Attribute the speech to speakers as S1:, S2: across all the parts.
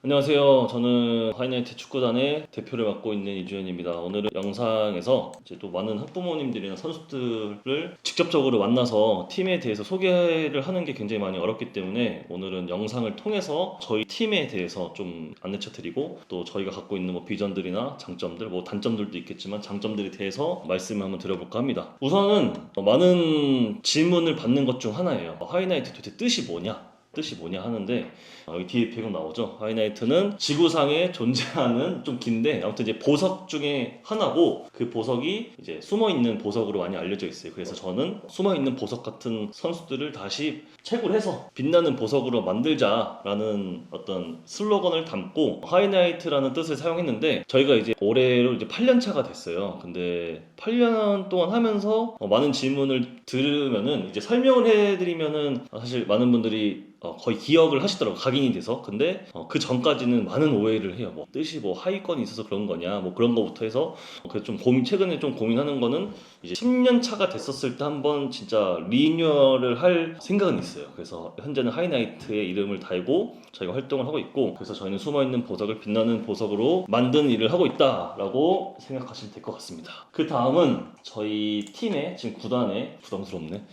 S1: 안녕하세요. 저는 하이나이트 축구단의 대표를 맡고 있는 이주현입니다. 오늘은 영상에서 이제 또 많은 학부모님들이나 선수들을 직접적으로 만나서 팀에 대해서 소개를 하는 게 굉장히 많이 어렵기 때문에 오늘은 영상을 통해서 저희 팀에 대해서 좀 안내쳐 드리고 또 저희가 갖고 있는 뭐 비전들이나 장점들, 뭐 단점들도 있겠지만 장점들에 대해서 말씀을 한번 드려볼까 합니다. 우선은 많은 질문을 받는 것 중 하나예요. 하이나이트 도대체 뜻이 뭐냐 하는데 여기 뒤에 배경 나오죠. 하이나이트는 지구상에 존재하는 좀 긴데 아무튼 이제 보석 중에 하나고 그 보석이 이제 숨어있는 보석으로 많이 알려져 있어요. 그래서 저는 숨어있는 보석 같은 선수들을 다시 채굴해서 빛나는 보석으로 만들자라는 어떤 슬로건을 담고 하이나이트라는 뜻을 사용했는데 저희가 이제 올해로 이제 8년 차가 됐어요. 근데 8년 동안 하면서 많은 질문을 들으면은 이제 설명을 해드리면은 사실 많은 분들이 거의 기억을 하시더라고요. 각인이 돼서. 근데 그 전까지는 많은 오해를 해요. 뭐 뜻이 뭐 하위권이 있어서 그런 거냐 뭐 그런 거부터 해서 그래서 좀 최근에 좀 고민하는 거는 이제 10년 차가 됐었을 때 한번 진짜 리뉴얼을 할 생각은 있어요. 그래서 현재는 하이나이트의 이름을 달고 저희가 활동을 하고 있고 그래서 저희는 숨어있는 보석을 빛나는 보석으로 만드는 일을 하고 있다라고 생각하시면 될 것 같습니다. 그 다음은 저희 팀의 지금 구단의 부담스럽네.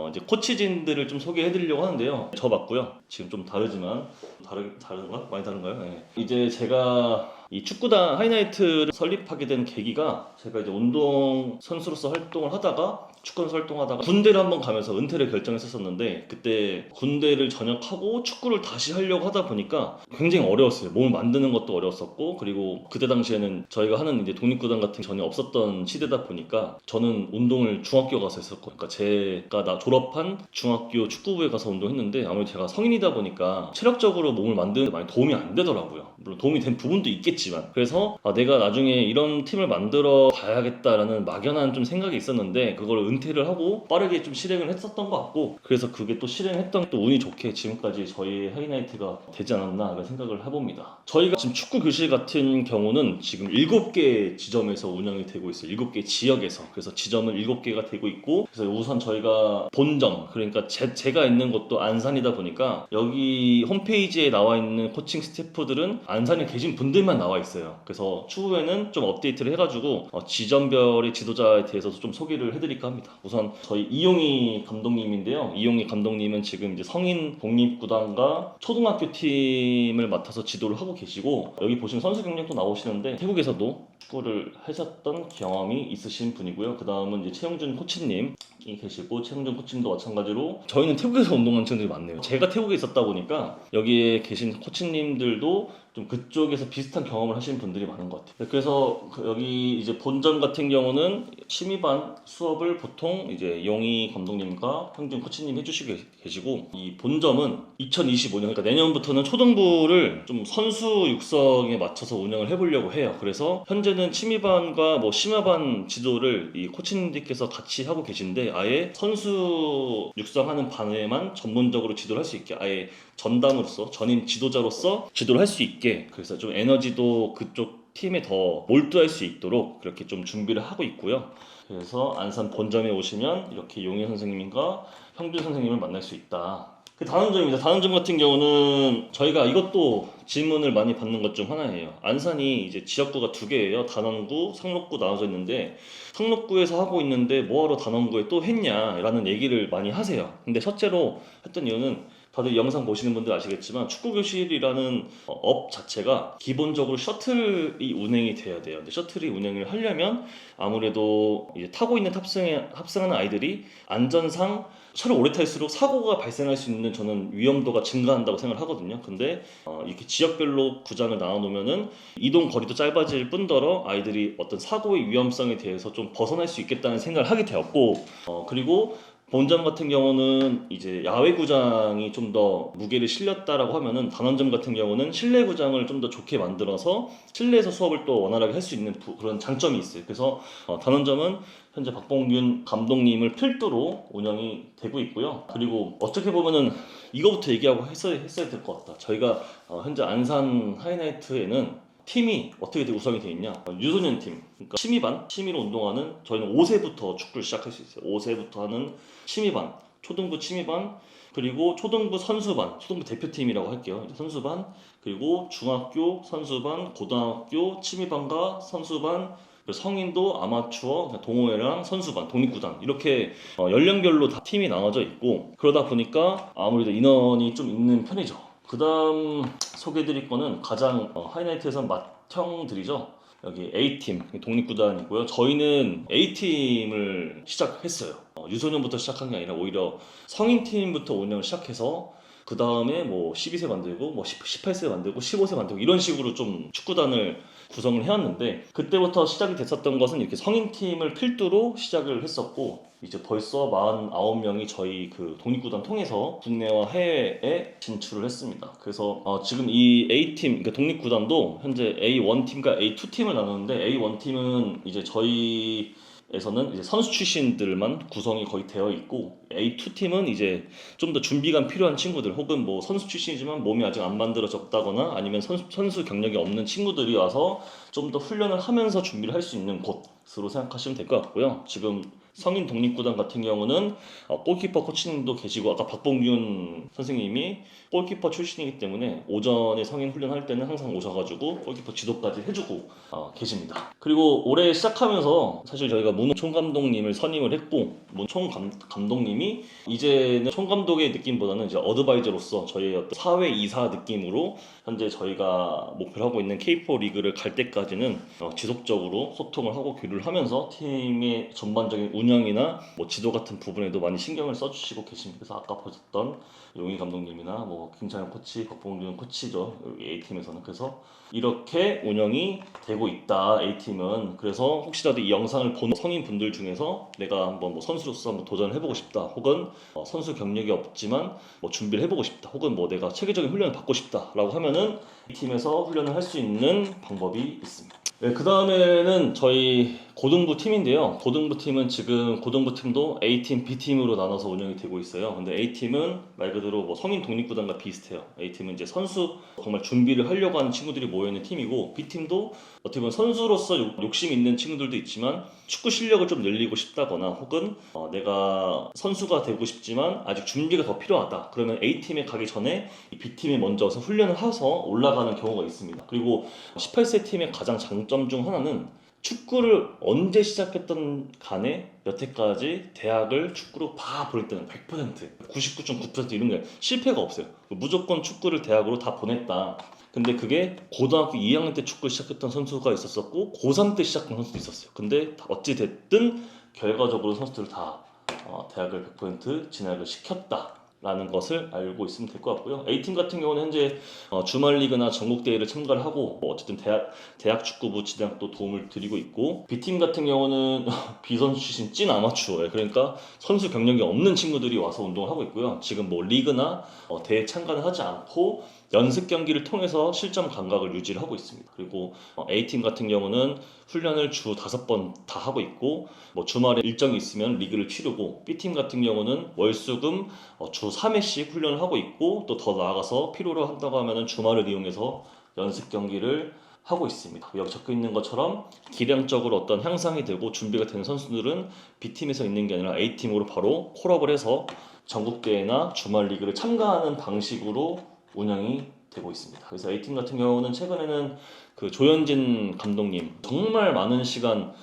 S1: 이제 코치진들을 좀 소개해드리려고 하는데요. 저 맞고요. 지금 좀 다르지만 다른가? 많이 다른가요? 네. 이제 제가 이 축구단 하이나이트를 설립하게 된 계기가 제가 이제 운동 선수로서 활동을 하다가 축구 선수 활동하다가 군대를 한번 가면서 은퇴를 결정했었는데 그때 군대를 전역하고 축구를 다시 하려고 하다 보니까 굉장히 어려웠어요. 몸을 만드는 것도 어려웠었고 그리고 그때 당시에는 저희가 하는 이제 독립구단 같은 게 전혀 없었던 시대다 보니까 저는 운동을 중학교 가서 했었고 그러니까 제가 나 졸업한 중학교 축구부에 가서 운동했는데 아무래도 제가 성인이다 보니까 체력적으로 몸을 만드는 데 많이 도움이 안 되더라고요. 물론 도움이 된 부분도 있겠지만 그래서 내가 나중에 이런 팀을 만들어 봐야겠다라는 막연한 좀 생각이 있었는데 그걸 은퇴를 하고 빠르게 좀 실행을 했었던 것 같고 그래서 그게 또 실행했던 또 운이 좋게 지금까지 저희 하이나이트가 되지 않았나 라는 생각을 해봅니다. 저희가 지금 축구 교실 같은 경우는 지금 7개 지점에서 운영이 되고 있어요. 7개 지역에서. 그래서 지점은 7개가 되고 있고 그래서 우선 저희가 본점 그러니까 제가 있는 곳도 안산이다 보니까 여기 홈페이지에 나와 있는 코칭 스태프들은 안산에 계신 분들만 나와 있어요. 그래서 추후에는 좀 업데이트를 해가지고 지점별의 지도자에 대해서도 좀 소개를 해드릴까 합니다. 우선 저희 이용희 감독님인데요. 이용희 감독님은 지금 이제 성인 독립구단과 초등학교 팀을 맡아서 지도를 하고 계시고 여기 보시면 선수 경력도 나오시는데 태국에서도 축구를 하셨던 경험이 있으신 분이고요. 그 다음은 이제 최용준 코치님이 계시고 최용준 코치님도 마찬가지로 저희는 태국에서 운동하는 친구들이 많네요. 제가 태국에 있었다 보니까 여기에 계신 코치님들도 좀 그쪽에서 비슷한 경험을 하신 분들이 많은 것 같아요. 그래서 여기 이제 본점 같은 경우는 취미반 수업을 보통 이제 용희 감독님과 형준 코치님 해주시고 계시고 이 본점은 2025년 그러니까 내년부터는 초등부를 좀 선수 육성에 맞춰서 운영을 해보려고 해요. 그래서 현재는 취미반과 뭐 심야반 지도를 이 코치님들께서 같이 하고 계신데 아예 선수 육성하는 반에만 전문적으로 지도를 할 수 있게 아예 전담으로서 전임 지도자로서 지도를 할 수 있게 그래서 좀 에너지도 그쪽 팀에 더 몰두할 수 있도록 그렇게 좀 준비를 하고 있고요. 그래서 안산 본점에 오시면 이렇게 용희 선생님과 형준 선생님을 만날 수 있다. 그 다음 점입니다. 다음 점 같은 경우는 저희가 이것도 질문을 많이 받는 것 중 하나예요. 안산이 이제 지역구가 2개예요. 단원구, 상록구 나눠져 있는데 상록구에서 하고 있는데 뭐하러 단원구에 또 했냐라는 얘기를 많이 하세요. 근데 첫째로 했던 이유는 다들 영상 보시는 분들 아시겠지만 축구교실이라는 업 자체가 기본적으로 셔틀이 운행이 돼야 돼요. 근데 셔틀이 운행을 하려면 아무래도 이제 타고 있는 탑승하는 아이들이 안전상 차를 오래 탈수록 사고가 발생할 수 있는 저는 위험도가 증가한다고 생각을 하거든요. 근데 이렇게 지역별로 구장을 나눠 놓으면은 이동 거리도 짧아질 뿐더러 아이들이 어떤 사고의 위험성에 대해서 좀 벗어날 수 있겠다는 생각을 하게 되었고 그리고 본점 같은 경우는 이제 야외 구장이 좀 더 무게를 실렸다라고 하면은 단원점 같은 경우는 실내 구장을 좀 더 좋게 만들어서 실내에서 수업을 또 원활하게 할 수 있는 그런 장점이 있어요. 그래서 단원점은 현재 박봉균 감독님을 필두로 운영이 되고 있고요. 그리고 어떻게 보면은 이거부터 얘기하고 했어야 될 것 같다. 저희가 현재 안산 하이나이트에는 팀이 어떻게 구성이 되어 있냐 유소년 팀 그러니까 취미로 운동하는 저희는 5세부터 축구를 시작할 수 있어요. 5세부터 하는 취미반 초등부 취미반 그리고 초등부 선수반, 초등부 대표팀이라고 할게요. 이제 선수반, 그리고 중학교 선수반, 고등학교 취미반과 선수반, 그리고 성인도 아마추어, 동호회랑 선수반, 독립구단 이렇게 연령별로 다 팀이 나눠져 있고, 그러다 보니까 아무래도 인원이 좀 있는 편이죠. 그 다음 소개해드릴 거는 가장 하이라이트에서 맏형들이죠. 여기 A팀 독립구단이고요. 저희는 A팀을 시작했어요. 유소년부터 시작한 게 아니라 오히려 성인팀부터 운영을 시작해서 그 다음에 뭐 12세 만들고 뭐 18세 만들고 15세 만들고 이런 식으로 좀 축구단을 구성을 해왔는데, 그때부터 시작이 됐었던 것은 이렇게 성인팀을 필두로 시작을 했었고, 이제 벌써 49명이 저희 그 독립구단 통해서 국내와 해외에 진출을 했습니다. 그래서 지금 이 A팀, 그러니까 독립구단도 현재 A1팀과 A2팀을 나누는데, A1팀은 이제 저희 에서는 이제 선수 출신들만 구성이 거의 되어 있고, A2팀은 이제 좀 더 준비가 필요한 친구들, 혹은 뭐 선수 출신이지만 몸이 아직 안 만들어졌다거나 아니면 선수 경력이 없는 친구들이 와서 좀 더 훈련을 하면서 준비를 할 수 있는 곳으로 생각하시면 될 것 같고요. 지금 성인 독립구단 같은 경우는 골키퍼 코치님도 계시고, 아까 박봉균 선생님이 골키퍼 출신이기 때문에 오전에 성인 훈련할 때는 항상 오셔가지고 골키퍼 지도까지 해주고 계십니다. 그리고 올해 시작하면서 사실 저희가 문호 총감독님을 선임을 했고, 문 총감독님이 이제는 총감독의 느낌보다는 이제 어드바이저로서 저희의 어떤 사회 이사 느낌으로 현재 저희가 목표를 하고 있는 K4 리그를 갈 때까지는 지속적으로 소통을 하고 교류를 하면서 팀의 전반적인 운영이나 뭐 지도 같은 부분에도 많이 신경을 써주시고 계십니다. 그래서 아까 보셨던 용희 감독님이나 뭐 김창현 코치, 박봉균 코치죠, 여기 A팀에서는. 그래서 이렇게 운영이 되고 있다, A팀은. 그래서 혹시라도 이 영상을 보는 성인분들 중에서 내가 한번 뭐 선수로서 한번 도전을 해보고 싶다, 혹은 선수 경력이 없지만 뭐 준비를 해보고 싶다, 혹은 뭐 내가 체계적인 훈련을 받고 싶다 라고 하면은 A팀에서 훈련을 할 수 있는 방법이 있습니다. 네, 그 다음에는 저희 고등부 팀인데요. 고등부 팀은 지금 고등부 팀도 A팀, B팀으로 나눠서 운영이 되고 있어요. 근데 A팀은 말 그대로 뭐 성인 독립구단과 비슷해요. A팀은 이제 선수 정말 준비를 하려고 하는 친구들이 모여있는 팀이고, B팀도 어떻게 보면 선수로서 욕심 있는 친구들도 있지만 축구 실력을 좀 늘리고 싶다거나, 혹은 내가 선수가 되고 싶지만 아직 준비가 더 필요하다, 그러면 A팀에 가기 전에 B팀에 먼저 훈련을 해서 올라가는 경우가 있습니다. 그리고 18세 팀의 가장 장점 중 하나는 축구를 언제 시작했던 간에 여태까지 대학을 축구로 다 보낼 때는 100%, 99.9% 이런 게 실패가 없어요. 무조건 축구를 대학으로 다 보냈다. 근데 그게 고등학교 2학년 때 축구 시작했던 선수가 있었었고, 고3 때 시작한 선수도 있었어요. 근데 어찌 됐든 결과적으로 선수들을 다 대학을 100% 진학을 시켰다 라는 것을 알고 있으면 될 것 같고요. A팀 같은 경우는 현재 주말 리그나 전국 대회를 참가를 하고, 어쨌든 대학 축구부 진학도 도움을 드리고 있고, B팀 같은 경우는 비선수 출신 찐 아마추어예요. 그러니까 선수 경력이 없는 친구들이 와서 운동을 하고 있고요. 지금 뭐 리그나 대회 참가는 하지 않고 연습 경기를 통해서 실전 감각을 유지를 하고 있습니다. 그리고 A팀 같은 경우는 훈련을 주 5번 다 하고 있고, 뭐 주말에 일정이 있으면 리그를 치르고, B팀 같은 경우는 월수금 주 3회씩 훈련을 하고 있고, 또 더 나아가서 필요로 한다고 하면 주말을 이용해서 연습 경기를 하고 있습니다. 여기 적혀 있는 것처럼 기량적으로 어떤 향상이 되고 준비가 되는 선수들은 B팀에서 있는 게 아니라 A팀으로 바로 콜업을 해서 전국대회나 주말 리그를 참가하는 방식으로 운영이 되고 있습니다. 그래서 A팀 같은 경우는 최근에는 그 조현진 감독님, 정말 많은 시간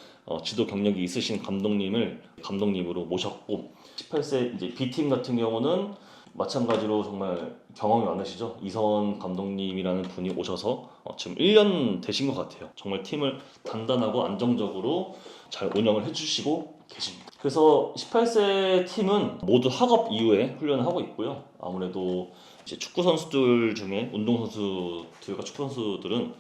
S1: 지도 경력이 있으신 감독님으로 모셨고, 18세 이제 B팀 같은 경우는 마찬가지로 정말 경험이 많으시죠. 이선 감독님이라는 분이 오셔서 지금 1년 되신 것 같아요. 정말 팀을 단단하고 안정적으로 잘 운영을 해주시고 계십니다. 그래서 18세 팀은 모두 학업 이후에 훈련을 하고 있고요. 아무래도 이제 축구 선수들 중에 운동 선수들과 축구 선수들은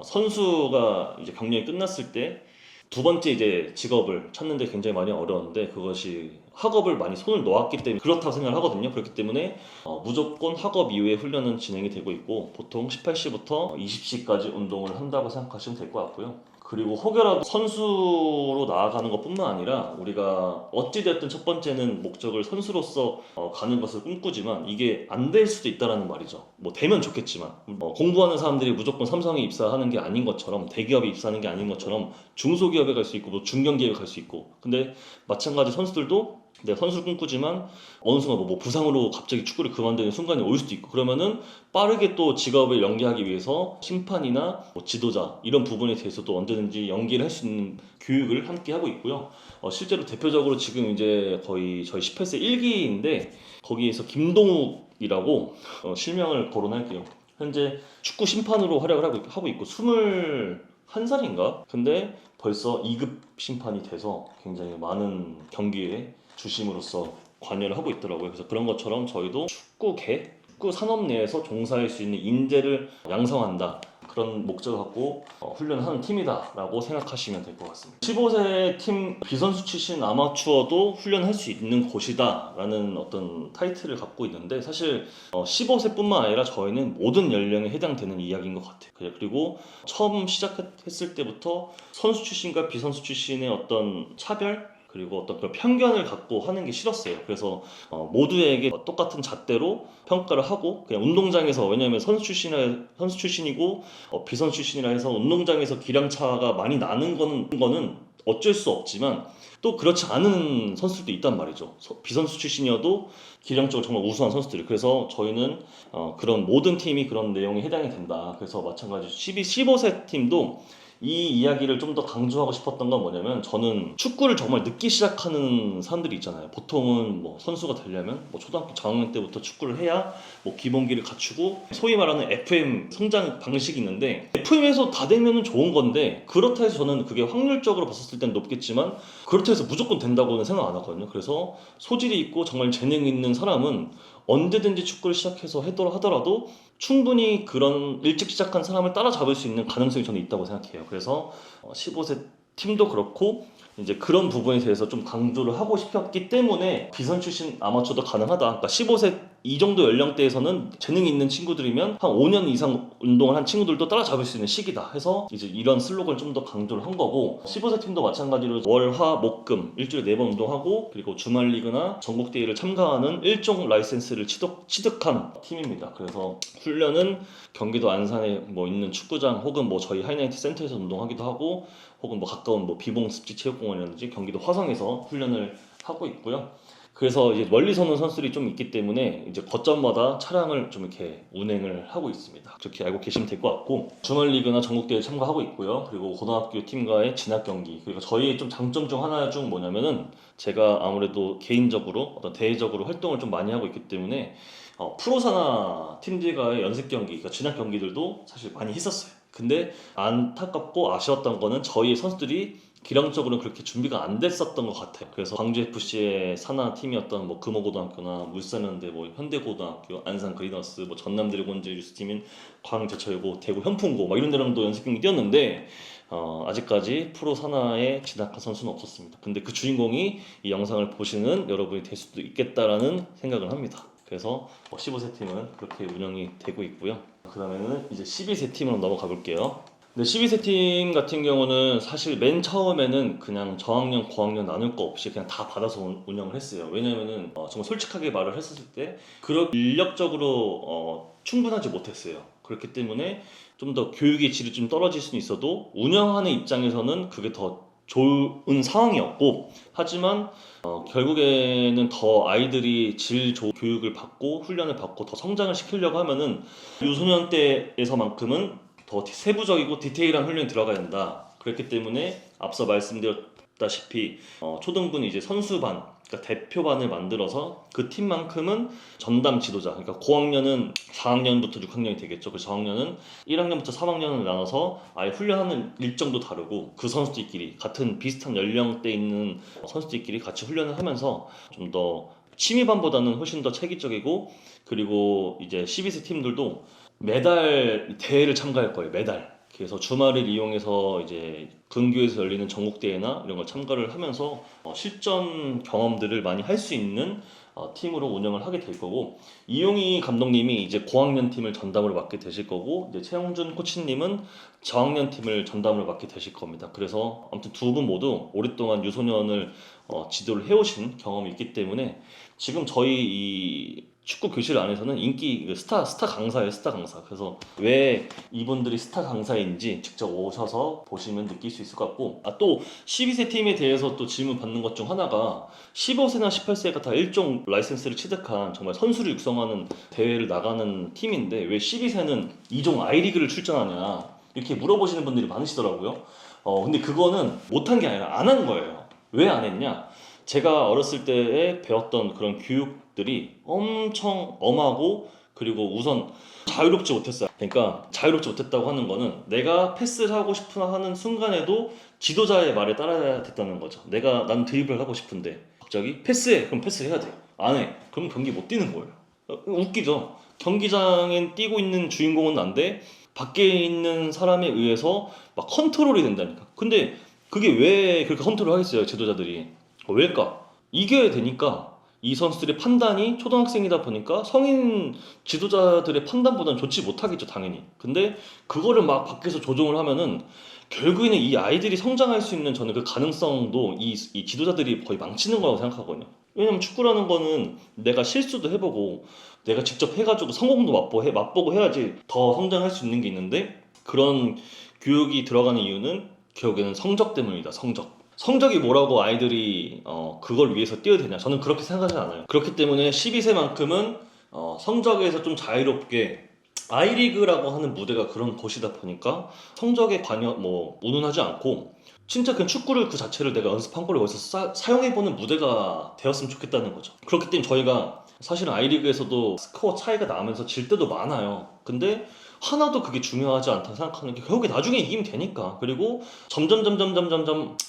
S1: 선수가 이제 경력이 끝났을 때 두 번째 이제 직업을 찾는데 굉장히 많이 어려웠는데, 그것이 학업을 많이 손을 놓았기 때문에 그렇다고 생각을 하거든요. 그렇기 때문에 무조건 학업 이후에 훈련은 진행이 되고 있고, 보통 18시부터 20시까지 운동을 한다고 생각하시면 될 것 같고요. 그리고 혹여라도 선수로 나아가는 것뿐만 아니라, 우리가 어찌되었든 첫 번째는 목적을 선수로서 가는 것을 꿈꾸지만 이게 안 될 수도 있다라는 말이죠. 뭐 되면 좋겠지만 공부하는 사람들이 무조건 삼성에 입사하는 게 아닌 것처럼, 대기업에 입사하는 게 아닌 것처럼 중소기업에 갈 수 있고 뭐 중견기업에 갈 수 있고, 근데 마찬가지 선수들도 내가 선수를 꿈꾸지만 어느 순간 뭐 부상으로 갑자기 축구를 그만두는 순간이 올 수도 있고, 그러면은 빠르게 또 직업을 연계하기 위해서 심판이나 뭐 지도자 이런 부분에 대해서도 언제든지 연계를 할 수 있는 교육을 함께 하고 있고요. 실제로 대표적으로 지금 이제 거의 저희 18세 1기인데 거기에서 김동욱이라고 실명을 거론할게요. 현재 축구 심판으로 활약을 하고 있고 21살인가? 근데 벌써 2급 심판이 돼서 굉장히 많은 경기에 주심으로서 관여를 하고 있더라고요. 그래서 그런 것처럼 저희도 축구 산업 내에서 종사할 수 있는 인재를 양성한다, 그런 목적을 갖고 훈련을 하는 팀이다라고 생각하시면 될 것 같습니다. 15세 팀 비선수 출신 아마추어도 훈련할 수 있는 곳이다라는 어떤 타이틀을 갖고 있는데, 사실 15세뿐만 아니라 저희는 모든 연령에 해당되는 이야기인 것 같아요. 그리고 처음 시작했을 때부터 선수 출신과 비선수 출신의 어떤 차별, 그리고 어떤 그런 편견을 갖고 하는 게 싫었어요. 그래서 모두에게 똑같은 잣대로 평가를 하고, 그냥 운동장에서, 왜냐하면 선수 출신이고 비선수 출신이라 해서 운동장에서 기량차가 많이 나는 거는 어쩔 수 없지만, 또 그렇지 않은 선수들도 있단 말이죠. 비선수 출신이어도 기량적으로 정말 우수한 선수들이. 그래서 저희는 그런 모든 팀이 그런 내용에 해당이 된다. 그래서 마찬가지로 15세 팀도 이 이야기를 좀 더 강조하고 싶었던 건 뭐냐면, 저는 축구를 정말 늦게 시작하는 사람들이 있잖아요. 보통은 뭐 선수가 되려면 뭐 초등학교 저학년 때부터 축구를 해야 뭐 기본기를 갖추고, 소위 말하는 FM 성장 방식이 있는데, FM에서 다 되면은 좋은 건데, 그렇다 해서 저는 그게 확률적으로 봤었을 땐 높겠지만 그렇다 해서 무조건 된다고는 생각 안 하거든요. 그래서 소질이 있고 정말 재능이 있는 사람은 언제든지 축구를 시작해서 하더라도 충분히 그런 일찍 시작한 사람을 따라잡을 수 있는 가능성이 저는 있다고 생각해요. 그래서 15세 팀도 그렇고 이제 그런 부분에 대해서 좀 강조를 하고 싶었기 때문에 비선 출신 아마추어도 가능하다. 그러니까 15세 이 정도 연령대에서는 재능이 있는 친구들이면 한 5년 이상 운동을 한 친구들도 따라잡을 수 있는 시기다 해서 이제 이런 슬로건을 좀 더 강조를 한 거고, 15세 팀도 마찬가지로 월, 화, 목, 금 일주일에 4번 운동하고, 그리고 주말 리그나 전국 대회를 참가하는 일종 라이센스를 취득한 팀입니다. 그래서 훈련은 경기도 안산에 뭐 있는 축구장 혹은 뭐 저희 하이나이트 센터에서 운동하기도 하고, 혹은 뭐 가까운 뭐 비봉 습지 체육공원이라든지 경기도 화성에서 훈련을 하고 있고요. 그래서 이제 멀리서 오는 선수들이 좀 있기 때문에 이제 거점마다 차량을 좀 이렇게 운행을 하고 있습니다. 그렇게 알고 계시면 될 것 같고, 주말 리그나 전국대회 참가하고 있고요. 그리고 고등학교 팀과의 진학 경기, 그리고 저희의 좀 장점 중 하나 중 뭐냐면은, 제가 아무래도 개인적으로 어떤 대외적으로 활동을 좀 많이 하고 있기 때문에 프로사나 팀들과의 연습 경기, 그러니까 진학 경기들도 사실 많이 했었어요. 근데 안타깝고 아쉬웠던 거는 저희 선수들이 기량적으로는 그렇게 준비가 안 됐었던 것 같아요. 그래서 광주FC의 산하 팀이었던 뭐 금호고등학교나 물산현대, 뭐 현대고등학교, 안산 그리너스, 뭐 전남드래곤즈 유스팀인 광제철고, 대구 현풍고 막 이런 데랑도 연습 경기 뛰었는데 아직까지 프로 산하에 진학한 선수는 없었습니다. 근데 그 주인공이 이 영상을 보시는 여러분이 될 수도 있겠다라는 생각을 합니다. 그래서 15세 팀은 그렇게 운영이 되고 있고요. 그 다음에는 이제 12세 팀으로 넘어가 볼게요. 근데 12세 팀 같은 경우는 사실 맨 처음에는 그냥 저학년, 고학년 나눌 거 없이 그냥 다 받아서 운영을 했어요. 왜냐면은 정말 솔직하게 말을 했었을 때 그런 인력적으로 충분하지 못했어요. 그렇기 때문에 좀 더 교육의 질이 좀 떨어질 수는 있어도 운영하는 입장에서는 그게 더 좋은 상황이었고, 하지만 결국에는 더 아이들이 질 좋은 교육을 받고 훈련을 받고 더 성장을 시키려고 하면은 유소년 때에서만큼은 더 세부적이고 디테일한 훈련이 들어가야 된다. 그렇기 때문에 앞서 말씀드렸다시피 초등부는 이제 선수반, 그러니까 대표반을 만들어서 그 팀만큼은 전담 지도자, 그러니까 고학년은 4학년부터 6학년이 되겠죠. 그래서 저학년은 1학년부터 3학년을 나눠서 아예 훈련하는 일정도 다르고, 그 선수들끼리 같은 비슷한 연령대에 있는 선수들끼리 같이 훈련을 하면서 좀 더 취미반보다는 훨씬 더 체계적이고, 그리고 이제 12세 팀들도 매달 대회를 참가할 거예요. 매달. 그래서 주말을 이용해서 이제 근교에서 열리는 전국대회나 이런 걸 참가를 하면서 실전 경험들을 많이 할 수 있는 팀으로 운영을 하게 될 거고, 이용희 감독님이 이제 고학년 팀을 전담으로 맡게 되실 거고, 이제 최영준 코치님은 저학년 팀을 전담으로 맡게 되실 겁니다. 그래서 아무튼 두 분 모두 오랫동안 유소년을 지도를 해오신 경험이 있기 때문에 지금 저희 이 축구 교실 안에서는 인기 스타 강사예요, 스타 강사. 그래서 왜 이분들이 스타 강사인지 직접 오셔서 보시면 느낄 수 있을 것 같고, 또 12세 팀에 대해서 또 질문 받는 것 중 하나가 15세나 18세가 다 일종 라이센스를 취득한 정말 선수를 육성하는 대회를 나가는 팀인데 왜 12세는 이종 아이리그를 출전하냐 이렇게 물어보시는 분들이 많으시더라고요. 근데 그거는 못한 게 아니라 안 한 거예요. 왜 안 했냐? 제가 어렸을 때에 배웠던 그런 교육들이 엄청 엄하고, 그리고 우선 자유롭지 못했어요. 그러니까 자유롭지 못했다고 하는 거는 내가 패스를 하고 싶으나 하는 순간에도 지도자의 말에 따라야 됐다는 거죠. 난 드리블을 하고 싶은데 갑자기 패스해, 그럼 패스해야 돼. 안 해, 그럼 경기 못 뛰는 거예요. 웃기죠. 경기장에 뛰고 있는 주인공은 난데 밖에 있는 사람에 의해서 막 컨트롤이 된다니까. 근데 그게 왜 그렇게 컨트롤 하겠어요, 지도자들이? 왜일까? 이겨야 되니까. 이 선수들의 판단이 초등학생이다 보니까 성인 지도자들의 판단보다는 좋지 못하겠죠, 당연히. 근데 그거를 막 밖에서 조종을 하면은 결국에는 이 아이들이 성장할 수 있는, 저는 그 가능성도 이 지도자들이 거의 망치는 거라고 생각하거든요. 왜냐면 축구라는 거는 내가 실수도 해보고 내가 직접 해가지고 성공도 맛보고 해야지 더 성장할 수 있는 게 있는데, 그런 교육이 들어가는 이유는 결국에는 성적 때문이다. 성적이 뭐라고 아이들이 그걸 위해서 뛰어야 되냐, 저는 그렇게 생각하지 않아요. 그렇기 때문에 12세만큼은 성적에서 좀 자유롭게, 아이리그라고 하는 무대가 그런 곳이다 보니까 성적에 운운하지 않고 진짜 그냥 축구를 그 자체를 내가 연습한 거를 어디서 사용해보는 무대가 되었으면 좋겠다는 거죠. 그렇기 때문에 저희가 사실은 아이리그에서도 스코어 차이가 나면서 질 때도 많아요. 근데 하나도 그게 중요하지 않다고 생각하는 게, 결국에 나중에 이기면 되니까. 그리고 점점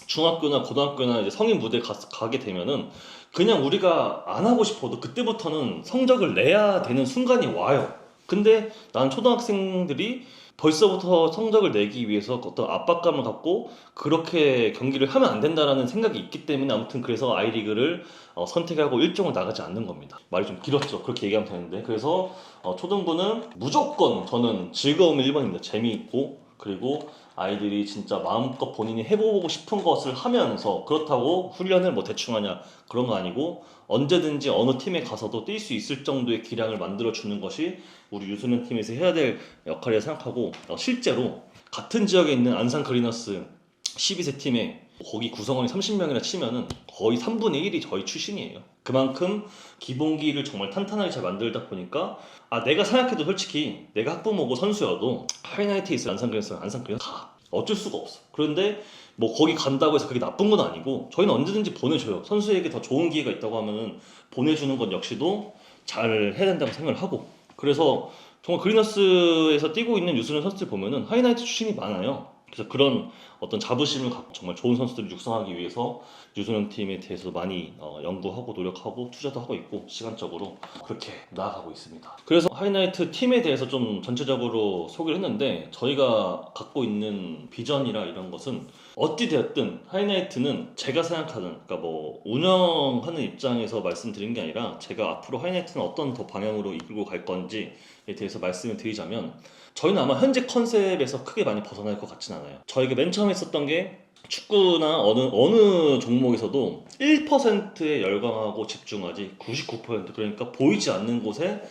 S1: 중학교나 고등학교나 이제 성인 무대에 가게 되면은 그냥 우리가 안 하고 싶어도 그때부터는 성적을 내야 되는 순간이 와요. 근데 난 초등학생들이 벌써부터 성적을 내기 위해서 어떤 압박감을 갖고 그렇게 경기를 하면 안 된다라는 생각이 있기 때문에, 아무튼 그래서 아이리그를 선택하고 일정을 나가지 않는 겁니다. 말이 좀 길었죠. 그렇게 얘기하면 되는데, 그래서 초등부는 무조건 저는 즐거움이 1번입니다. 재미있고, 그리고 아이들이 진짜 마음껏 본인이 해보고 싶은 것을 하면서, 그렇다고 훈련을 뭐 대충 하냐 그런 거 아니고 언제든지 어느 팀에 가서도 뛸 수 있을 정도의 기량을 만들어 주는 것이 우리 유소년 팀에서 해야 될 역할이라 생각하고, 실제로 같은 지역에 있는 안산 그리너스 12세 팀에 거기 구성원이 30명이나 치면은 거의 3분의 1이 저희 출신이에요. 그만큼 기본기를 정말 탄탄하게 잘 만들다 보니까, 내가 생각해도 솔직히 내가 학부모고 선수여도 하이나이트에 있어 안산 그리너스 가 어쩔 수가 없어. 그런데 뭐 거기 간다고 해서 그게 나쁜 건 아니고 저희는 언제든지 보내줘요. 선수에게 더 좋은 기회가 있다고 하면은 보내주는 것 역시도 잘 해야 된다고 생각을 하고, 그래서 정말 그리너스에서 뛰고 있는 유소년 선수들 보면은 하이나이트 출신이 많아요. 그래서 그런 어떤 자부심을 갖고 정말 좋은 선수들을 육성하기 위해서 유소년 팀에 대해서 많이 연구하고 노력하고 투자도 하고 있고, 시간적으로 그렇게 나아가고 있습니다. 그래서 하이나이트 팀에 대해서 좀 전체적으로 소개를 했는데, 저희가 갖고 있는 비전이라 이런 것은 어찌 되었든 하이나이트는 제가 생각하는, 그러니까 뭐 운영하는 입장에서 말씀드린 게 아니라 제가 앞으로 하이나이트는 어떤 더 방향으로 이끌고 갈 건지에 대해서 말씀을 드리자면, 저희는 아마 현재 컨셉에서 크게 많이 벗어날 것 같진 않아요. 저희가 맨 처음에 했었던 게 축구나 어느 종목에서도 1%에 열광하고 집중하지 99%, 그러니까 보이지 않는 곳에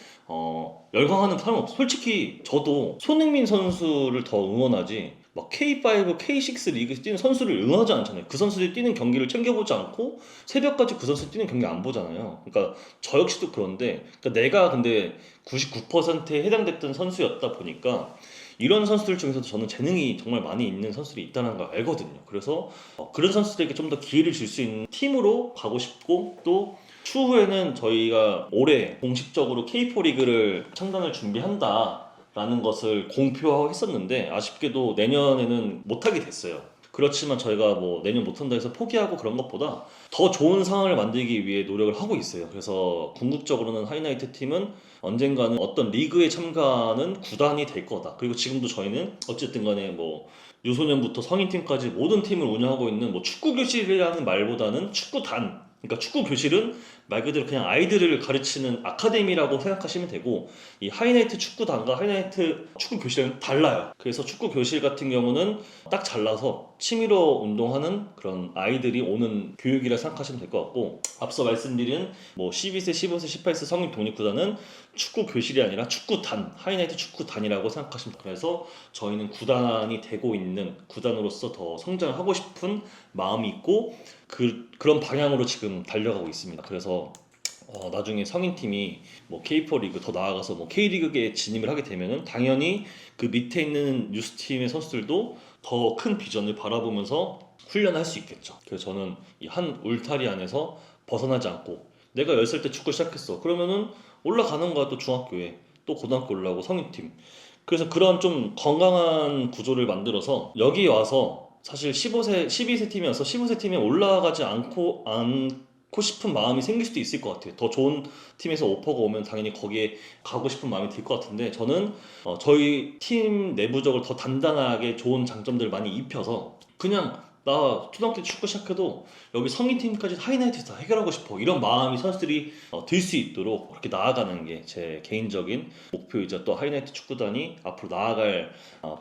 S1: 열광하는 사람은 없어. 솔직히 저도 손흥민 선수를 더 응원하지 막 K5, K6 리그에서 뛰는 선수를 응원하지 않잖아요. 그 선수들이 뛰는 경기를 챙겨보지 않고 새벽까지 그 선수 뛰는 경기 안 보잖아요. 그러니까 저 역시도 그런데, 그러니까 내가 근데 99%에 해당됐던 선수였다 보니까 이런 선수들 중에서도 저는 재능이 정말 많이 있는 선수들이 있다는 걸 알거든요. 그래서 그런 선수들에게 좀 더 기회를 줄 수 있는 팀으로 가고 싶고, 또 추후에는 저희가 올해 공식적으로 K4 리그를 창단을 준비한다 라는 것을 공표하고 했었는데, 아쉽게도 내년에는 못하게 됐어요. 그렇지만 저희가 뭐 내년 못한다 해서 포기하고 그런 것보다 더 좋은 상황을 만들기 위해 노력을 하고 있어요. 그래서 궁극적으로는 하이나이트 팀은 언젠가는 어떤 리그에 참가하는 구단이 될 거다. 그리고 지금도 저희는 어쨌든 간에 뭐 유소년부터 성인팀까지 모든 팀을 운영하고 있는, 뭐 축구 교실이라는 말보다는 축구단, 그러니까 축구 교실은 말 그대로 그냥 아이들을 가르치는 아카데미라고 생각하시면 되고, 이 하이나이트 축구단과 하이나이트 축구 교실은 달라요. 그래서 축구 교실 같은 경우는 딱 잘라서 취미로 운동하는 그런 아이들이 오는 교육이라 생각하시면 될 것 같고, 앞서 말씀드린 뭐 12세, 15세, 18세 성인 독립구단은 축구 교실이 아니라 축구단, 하이나이트 축구단이라고 생각하시면 돼요. 그래서 저희는 구단이 되고 있는 구단으로서 더 성장하고 싶은 마음이 있고 그런 방향으로 지금 달려가고 있습니다. 그래서 나중에 성인팀이 뭐 K4 리그 더 나아가서 뭐 K리그에 진입을 하게 되면은 당연히 그 밑에 있는 유스팀의 선수들도 더 큰 비전을 바라보면서 훈련할 수 있겠죠. 그래서 저는 이 한 울타리 안에서 벗어나지 않고, 내가 10살 때 축구 시작했어. 그러면은 올라가는 거야. 또 중학교에, 또 고등학교 올라가고 성인팀. 그래서 그런 좀 건강한 구조를 만들어서 여기 와서, 사실 15세, 12세 팀이어서 15세 팀에 올라가지 않고 싶은 마음이 생길 수도 있을 것 같아요. 더 좋은 팀에서 오퍼가 오면 당연히 거기에 가고 싶은 마음이 들 것 같은데, 저는 저희 팀 내부적으로 더 단단하게 좋은 장점들을 많이 입혀서 그냥 나 초등학교 때 축구 시작해도 여기 성인팀까지 하이라이트 다 해결하고 싶어, 이런 마음이 선수들이 들 수 있도록 그렇게 나아가는 게 제 개인적인 목표이자 또 하이라이트 축구단이 앞으로 나아갈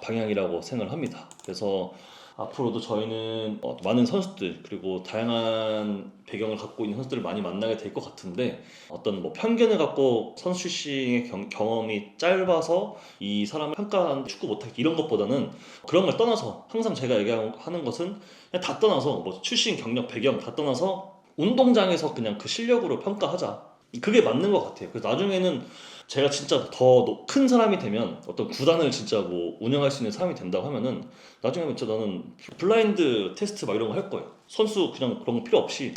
S1: 방향이라고 생각을 합니다. 그래서 앞으로도 저희는 많은 선수들, 그리고 다양한 배경을 갖고 있는 선수들을 많이 만나게 될 것 같은데, 어떤 뭐 편견을 갖고 선수 출신의 경험이 짧아서 이 사람을 평가하는 축구 못하기 이런 것보다는, 그런 걸 떠나서 항상 제가 얘기하는 것은 그냥 다 떠나서 뭐 출신 경력 배경 다 떠나서 운동장에서 그냥 그 실력으로 평가하자, 그게 맞는 것 같아요. 그래서 나중에는 제가 진짜 더 큰 사람이 되면, 어떤 구단을 진짜 뭐 운영할 수 있는 사람이 된다고 하면은, 나중에 진짜 나는 블라인드 테스트 막 이런 거 할 거예요. 선수 그냥 그런 거 필요 없이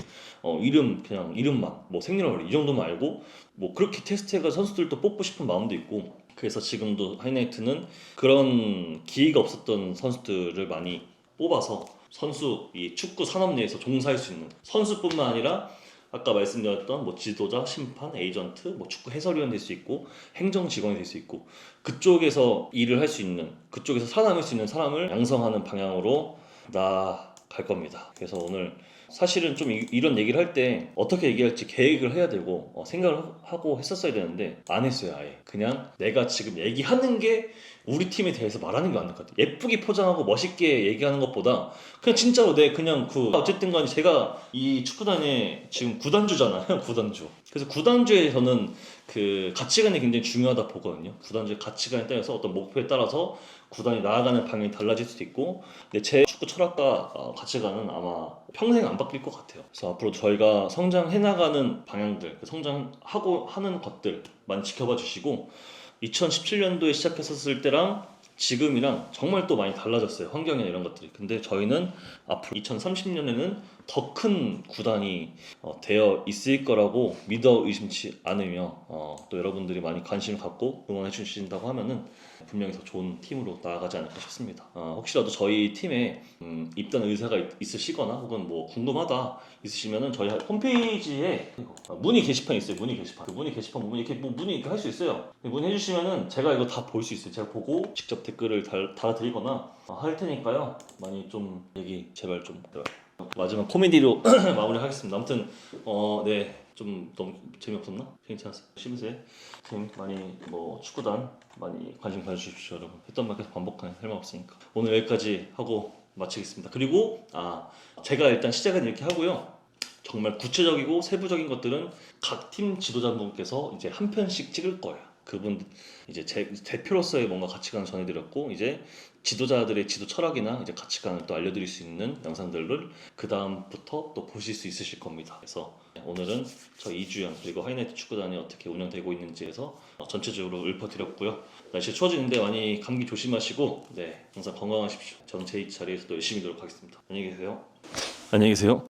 S1: 이름, 그냥 이름만, 뭐 생년월일 이 정도만 알고 뭐 그렇게 테스트해가 선수들도 뽑고 싶은 마음도 있고. 그래서 지금도 하이나이트는 그런 기회가 없었던 선수들을 많이 뽑아서 선수, 이 축구 산업 내에서 종사할 수 있는 선수뿐만 아니라 아까 말씀드렸던 뭐 지도자, 심판, 에이전트, 뭐 축구 해설위원 될 수 있고 행정 직원이 될 수 있고, 그쪽에서 일을 할 수 있는, 그쪽에서 살아남을 수 있는 사람을 양성하는 방향으로 나아갈 겁니다. 그래서 오늘 사실은 좀 이런 얘기를 할 때 어떻게 얘기할지 계획을 해야 되고 생각을 하고 했었어야 되는데 안 했어요. 아예 그냥 내가 지금 얘기하는 게 우리 팀에 대해서 말하는 게 맞는 것 같아요. 예쁘게 포장하고 멋있게 얘기하는 것보다 그냥 진짜로 그냥 어쨌든 간에 제가 이 축구단의 지금 구단주잖아요. 구단주. 그래서 구단주에 저는 그 가치관이 굉장히 중요하다 보거든요. 구단주의 가치관에 따라서 어떤 목표에 따라서 구단이 나아가는 방향이 달라질 수도 있고, 근데 제 축구 철학과 가치관은 아마 평생 안 바뀔 것 같아요. 그래서 앞으로 저희가 성장해 나가는 방향들, 성장하고 하는 것들 많이 지켜봐 주시고, 2017년도에 시작했었을 때랑 지금이랑 정말 또 많이 달라졌어요. 환경이나 이런 것들이. 근데 저희는 앞으로 2030년에는 더 큰 구단이 되어 있을 거라고 믿어 의심치 않으며, 또 여러분들이 많이 관심을 갖고 응원해 주신다고 하면은 분명히 더 좋은 팀으로 나아가지 않을까 싶습니다. 혹시라도 저희 팀에 입단 의사가 있으시거나 혹은 뭐 궁금하다 있으시면은 저희 홈페이지에 문의 게시판 있어요. 문의 게시판. 그 문의 게시판 보면 이렇게 뭐 문의 이렇게 할 수 있어요. 문의해 주시면은 제가 이거 다 볼 수 있어요. 제가 보고 직접 댓글을 달아드리거나 할 테니까요. 많이 좀 얘기 제발 좀 들어요. 마지막 코미디로 마무리하겠습니다. 아무튼 네, 좀 너무 재미없었나? 괜찮았어요. 심으세요. 많이 뭐 축구단 많이 관심 가져주십시오, 여러분. 했던 말 계속 반복하는 할 말 없으니까 오늘 여기까지 하고 마치겠습니다. 그리고 제가 일단 시작은 이렇게 하고요. 정말 구체적이고 세부적인 것들은 각 팀 지도자분께서 이제 한 편씩 찍을 거예요. 그분 이제 제 대표로서의 뭔가 가치관을 전해드렸고, 이제 지도자들의 지도 철학이나 이제 가치관을 또 알려드릴 수 있는 영상들을 그 다음부터 또 보실 수 있으실 겁니다. 그래서 오늘은 저희 이주연 그리고 하이나이트 축구단이 어떻게 운영되고 있는지에서 전체적으로 읊어드렸고요. 날씨 추워지는데 많이 감기 조심하시고, 네, 항상 건강하십시오. 저는 제 자리에서 또 열심히 노력하겠습니다. 안녕히 계세요. 안녕히 계세요.